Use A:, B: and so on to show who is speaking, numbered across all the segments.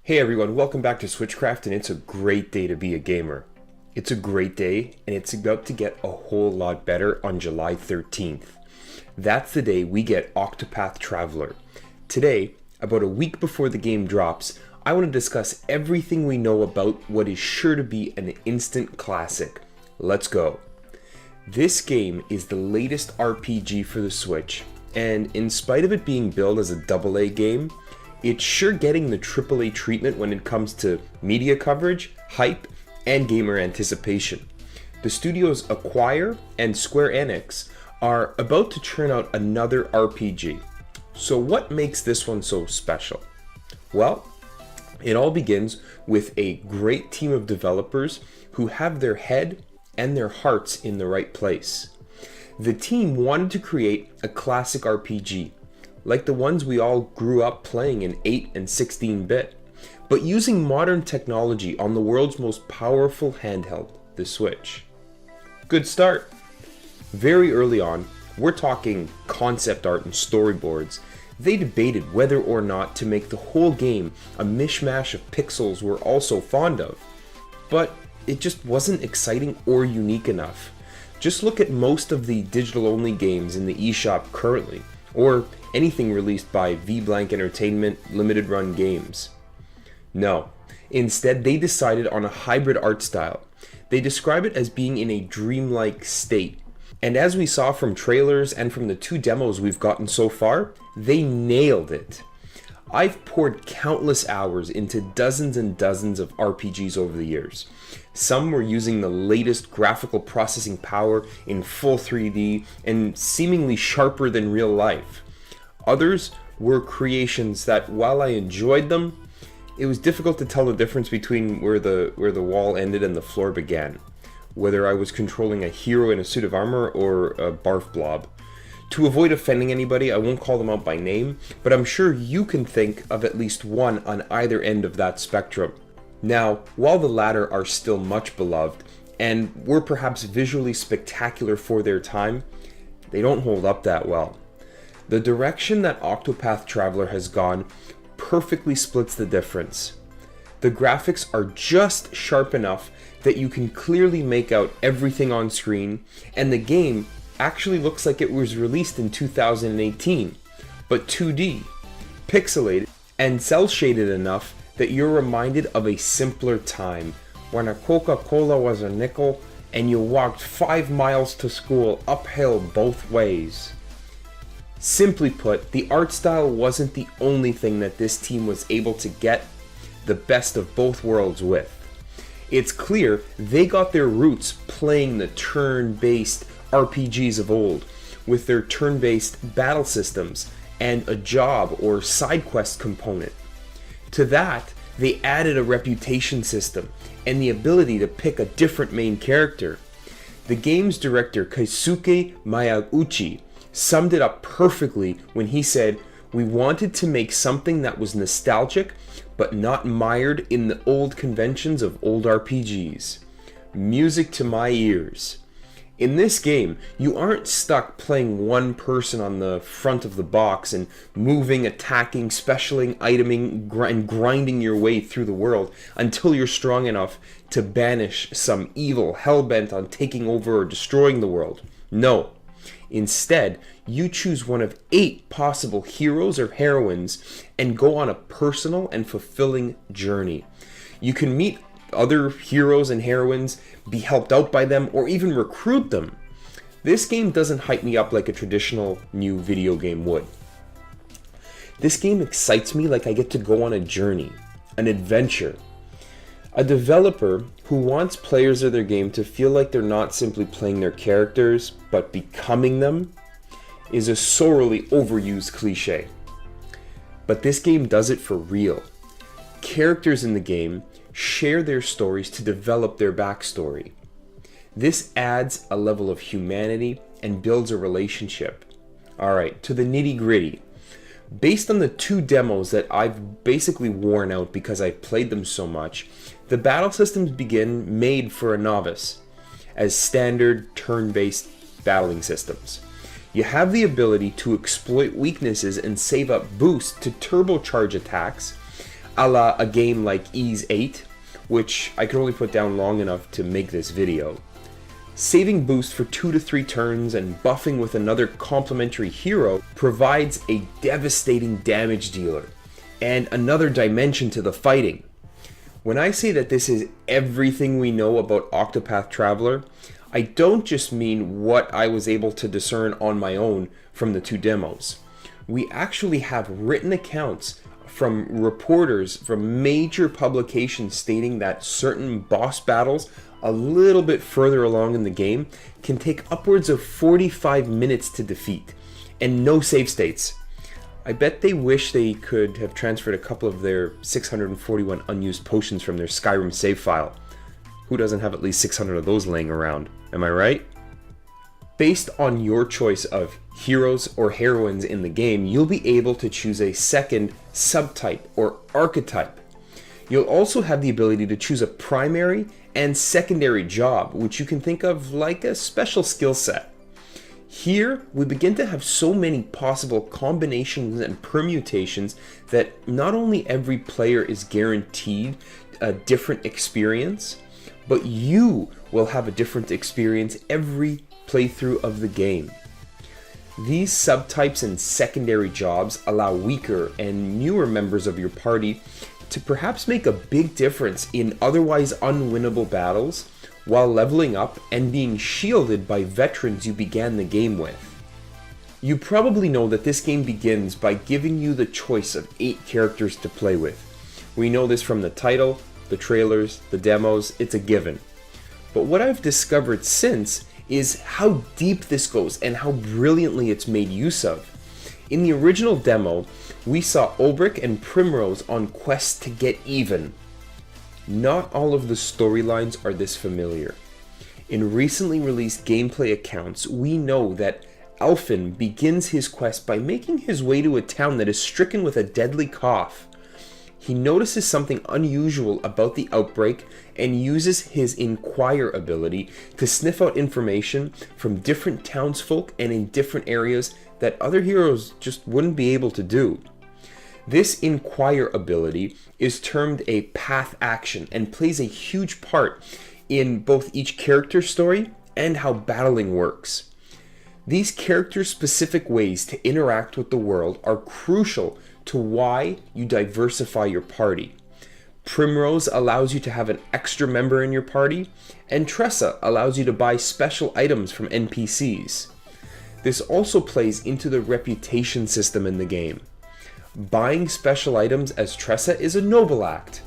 A: Hey everyone, welcome back to Switchcraft, and it's a great day to be a gamer. It's a great day, and it's about to get a whole lot better on July 13th. That's the day we get Octopath Traveller. Today, about a week before the game drops, I want to discuss everything we know about what is sure to be an instant classic. Let's go. This game is the latest RPG for the Switch, and in spite of it being billed as a AA game, it's sure getting the AAA treatment when it comes to media coverage, hype, and gamer anticipation. The studios Acquire and Square Enix are about to churn out another RPG. So what makes this one so special? Well, it all begins with a great team of developers who have their head and their hearts in the right place. The team wanted to create a classic RPG, like the ones we all grew up playing in 8 and 16-bit, but using modern technology on the world's most powerful handheld, the Switch. Good start. Very early on, we're talking concept art and storyboards. They debated whether or not to make the whole game a mishmash of pixels we're all so fond of, but it just wasn't exciting or unique enough. Just look at most of the digital-only games in the eShop currently, or anything released by V-Blank Entertainment Limited Run Games. No, instead they decided on a hybrid art style. They describe it as being in a dreamlike state. And as we saw from trailers and from the 2 demos we've gotten so far, they nailed it. I've poured countless hours into dozens and dozens of RPGs over the years. Some were using the latest graphical processing power in full 3D and seemingly sharper than real life. Others were creations that, while I enjoyed them, it was difficult to tell the difference between where the wall ended and the floor began, whether I was controlling a hero in a suit of armor or a barf blob. To avoid offending anybody, I won't call them out by name, but I'm sure you can think of at least one on either end of that spectrum. Now, while the latter are still much beloved, and were perhaps visually spectacular for their time, they don't hold up that well. The direction that Octopath Traveller has gone perfectly splits the difference. The graphics are just sharp enough that you can clearly make out everything on screen, and the game actually looks like it was released in 2018, but 2D, pixelated, and cel-shaded enough that you're reminded of a simpler time when a Coca-Cola was a nickel and you walked 5 miles to school uphill both ways. Simply put, the art style wasn't the only thing that this team was able to get the best of both worlds with. It's clear they got their roots playing the turn-based RPGs of old, with their turn-based battle systems and a job or side quest component. To that, they added a reputation system and the ability to pick a different main character. The game's director Keisuke Miyaguchi summed it up perfectly when he said, "We wanted to make something that was nostalgic but not mired in the old conventions of old RPGs. Music to my ears." In this game, you aren't stuck playing one person on the front of the box and moving, attacking, specialing, iteming, and grinding your way through the world until you're strong enough to banish some evil hell-bent on taking over or destroying the world. No. Instead, you choose one of 8 possible heroes or heroines and go on a personal and fulfilling journey. You can meet other heroes and heroines, be helped out by them, or even recruit them. This game doesn't hype me up like a traditional new video game would. This game excites me like I get to go on a journey, an adventure. A developer who wants players of their game to feel like they're not simply playing their characters, but becoming them, is a sorely overused cliche. But this game does it for real. Characters in the game share their stories to develop their backstory. This adds a level of humanity and builds a relationship. Alright, to the nitty-gritty. Based on the 2 demos that I've basically worn out because I've played them so much, the battle systems begin made for a novice as standard turn-based battling systems. You have the ability to exploit weaknesses and save up boosts to turbocharge attacks, a la a game like Ys 8, which I could only put down long enough to make this video. Saving boost for 2 to 3 turns and buffing with another complementary hero provides a devastating damage dealer and another dimension to the fighting. When I say that this is everything we know about Octopath Traveller, I don't just mean what I was able to discern on my own from the 2 demos. We actually have written accounts from reporters from major publications stating that certain boss battles a little bit further along in the game can take upwards of 45 minutes to defeat, and no save states. I bet they wish they could have transferred a couple of their 641 unused potions from their Skyrim save file. Who doesn't have at least 600 of those laying around? Am I right? Based on your choice of heroes or heroines in the game, you'll be able to choose a second subtype or archetype. You'll also have the ability to choose a primary and secondary job, which you can think of like a special skill set. Here, we begin to have so many possible combinations and permutations that not only every player is guaranteed a different experience, but you will have a different experience every playthrough of the game. These subtypes and secondary jobs allow weaker and newer members of your party to perhaps make a big difference in otherwise unwinnable battles while leveling up and being shielded by veterans you began the game with. You probably know that this game begins by giving you the choice of 8 characters to play with. We know this from the title, the trailers, the demos, it's a given. But what I've discovered since is how deep this goes and how brilliantly it's made use of. In the original demo, we saw Ulbrich and Primrose on quests to get even. Not all of the storylines are this familiar. In recently released gameplay accounts, we know that Alphen begins his quest by making his way to a town that is stricken with a deadly cough. He notices something unusual about the outbreak and uses his Inquire ability to sniff out information from different townsfolk and in different areas that other heroes just wouldn't be able to do. This Inquire ability is termed a path action and plays a huge part in both each character story and how battling works. These character-specific ways to interact with the world are crucial to why you diversify your party. Primrose allows you to have an extra member in your party, and Tressa allows you to buy special items from NPCs. This also plays into the reputation system in the game. Buying special items as Tressa is a noble act,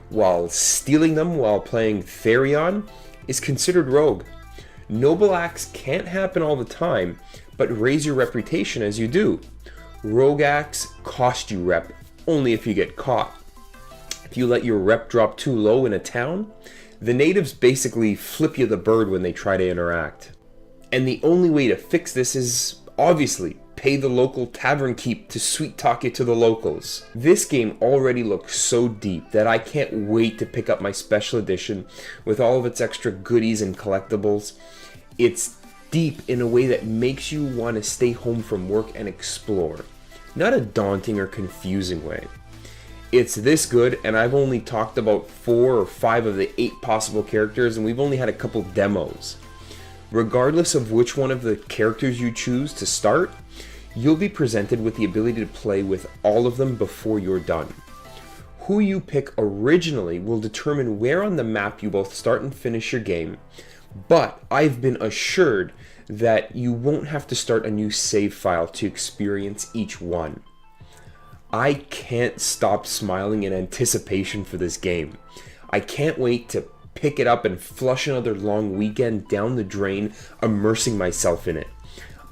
A: while stealing them while playing Therion is considered rogue. Noble acts can't happen all the time, but raise your reputation as you do. Rogue acts cost you rep, only if you get caught. If you let your rep drop too low in a town, the natives basically flip you the bird when they try to interact. And the only way to fix this is, obviously, pay the local tavern keep to sweet talk you to the locals. This game already looks so deep that I can't wait to pick up my special edition with all of its extra goodies and collectibles. It's deep in a way that makes you want to stay home from work and explore. Not a daunting or confusing way. It's this good, and I've only talked about 4 or 5 of the 8 possible characters, and we've only had a couple demos. Regardless of which one of the characters you choose to start, you'll be presented with the ability to play with all of them before you're done. Who you pick originally will determine where on the map you both start and finish your game, but I've been assured that you won't have to start a new save file to experience each one. I can't stop smiling in anticipation for this game. I can't wait to pick it up and flush another long weekend down the drain, immersing myself in it.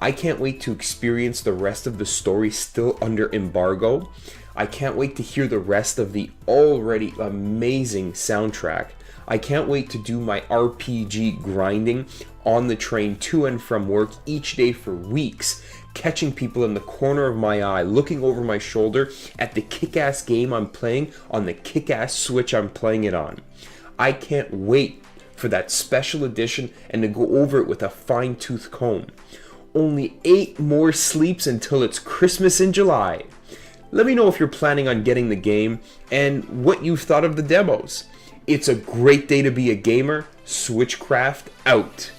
A: I can't wait to experience the rest of the story still under embargo. I can't wait to hear the rest of the already amazing soundtrack. I can't wait to do my RPG grinding on the train to and from work each day for weeks, catching people in the corner of my eye, looking over my shoulder at the kick-ass game I'm playing on the kick-ass Switch I'm playing it on. I can't wait for that special edition and to go over it with a fine-tooth comb. Only 8 more sleeps until it's Christmas in July. Let me know if you're planning on getting the game and what you've thought of the demos. It's a great day to be a gamer. Switchcraft out.